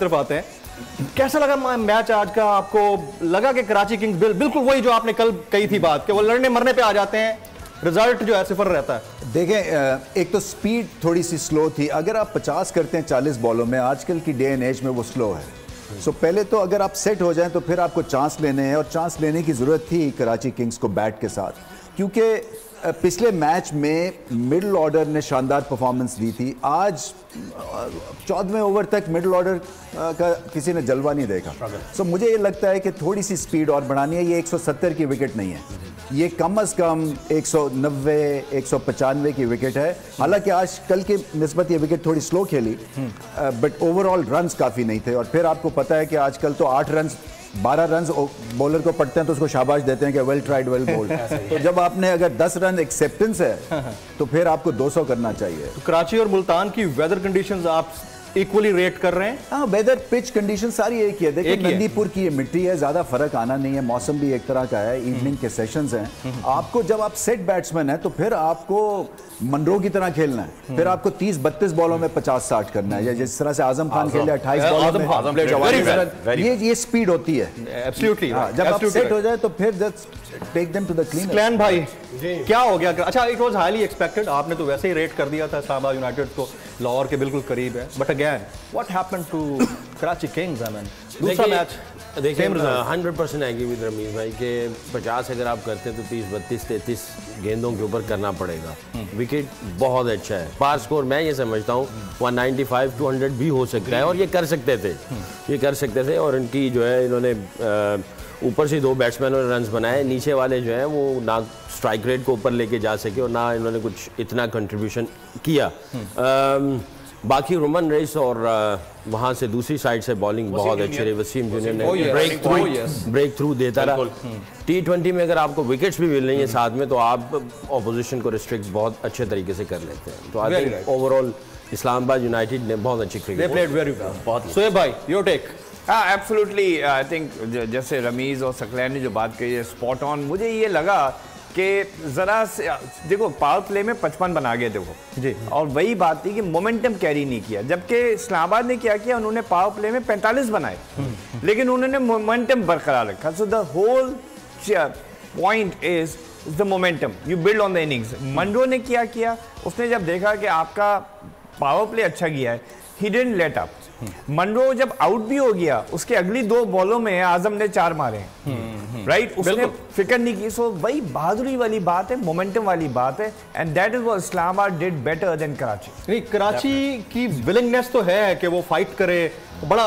तरफ आते हैं, कैसा लगा मैच आज का आपको? लगा कि कराची किंग्स बिल्कुल वही जो आपने कल कही थी बात कि वो लड़ने मरने पे आ जाते हैं, रिजल्ट जो है सिफर रहता है। देखें, एक तो स्पीड थोड़ी सी स्लो थी। अगर आप 50 करते हैं 40 बॉलों में, आजकल की डे एंड एज में वो स्लो है। सो पहले तो अगर आप सेट हो जाएं तो फिर आपको चांस लेने हैं, और चांस लेने की ज़रूरत थी कराची किंग्स को बैट के साथ, क्योंकि पिछले मैच में मिडिल ऑर्डर ने शानदार परफॉर्मेंस दी थी। आज 14वें ओवर तक मिडिल ऑर्डर का किसी ने जलवा नहीं देखा। सो मुझे ये लगता है कि थोड़ी सी स्पीड और बढ़ानी है। ये 170 की विकेट नहीं है, ये कम अज़ कम 190 195 की विकेट है। हालांकि आज कल के निस्बत ये विकेट थोड़ी स्लो खेली, बट ओवरऑल रन्स काफ़ी नहीं थे। और फिर आपको पता है कि आजकल तो 8 रन 12 रन बॉलर को पड़ते हैं तो उसको शाबाश देते हैं कि वेल ट्राइड वेल बोल्ड। तो जब आपने अगर 10 रन एक्सेप्टेंस है तो फिर आपको 200 करना चाहिए। तो कराची और मुल्तान की वेदर कंडीशंस आप इक्वली रेट कर रहे हैं? हाँ, वेदर पिच कंडीशन सारी एक ही है। देखिए, नंदीपुर की ये मिट्टी है, ज्यादा फर्क आना नहीं है। मौसम भी एक तरह का है, इवनिंग के सेशंस हैं। आपको जब आप सेट बैट्समैन है तो फिर आपको मनरो की तरह खेलना है। फिर आपको 30-32 बॉलों में 50-60 करना है, या जिस तरह से आजम खान खेले 28 बॉलों में। ये स्पीड होती है। एब्सोल्युटली। जब आप सेट हो जाए तो फिर just take them to the clean. क्लैन भाई, क्या हो गया? अच्छा, इट वाज हाईली एक्सपेक्टेड। आपने तो वैसे ही रेट कर दिया था इस्लामाबाद यूनाइटेड को, लाहौर के बिल्कुल करीब है। But again what happened to Karachi Kings? I mean दूसरा मैच देखिए, 100% एग्री विद रमीज भाई के 50 अगर आप करते हैं तो 30 32 33 गेंदों के ऊपर करना पड़ेगा। विकेट बहुत अच्छा है। पार स्कोर मैं ये समझता हूँ 195 200 भी हो सकता है, और ये कर सकते थे। और इनकी जो है, इन्होंने ऊपर से 2 बैट्समैनों ने रन्स बनाए, नीचे वाले जो हैं वो ना स्ट्राइक रेट को ऊपर लेके जा सके और ना इन्होंने कुछ इतना कंट्रीब्यूशन किया। बाकी रोमन रेस और वहाँ से दूसरी साइड से बॉलिंग बहुत अच्छी रही। वसीम जूनियर ने ब्रेक थ्रू देता रहा। T20 में अगर आपको विकेट्स भी मिल रही हैं साथ में, तो आप ऑपोजिशन को रिस्ट्रिक्ट बहुत अच्छे तरीके से कर लेते हैं। तो I think overall Islamabad United ने बहुत अच्छी cricket played very well. Shoaib भाई, योर टेक? हाँ, एब्सोल्युटली। आई थिंक जैसे रमीज और सकलैन ने जो बात कही है, स्पॉट ऑन। मुझे ये लगा कि ज़रा से देखो, पावर प्ले में 55 बना गए देखो जी, और वही बात थी कि मोमेंटम कैरी नहीं किया। जबकि इस्लामाबाद ने क्या किया, उन्होंने पावर प्ले में 45 बनाए, लेकिन उन्होंने मोमेंटम बरकरार रखा। So the whole point is the momentum you build on the innings. Munro ने क्या किया, उसने जब देखा कि आपका पावर प्ले अच्छा किया है, he didn't let up. Munro जब आउट भी हो गया, उसके अगली 2 बॉलों में आजम ने 4 मारे, राइट? उसने फिक्र नहीं की। सो वही बहादुरी वाली बात है, मोमेंटम वाली बात है, and that is what Islamabad did better than Karachi. नहीं, कराची की विलिंगनेस तो है कि वो फाइट करे, बड़ा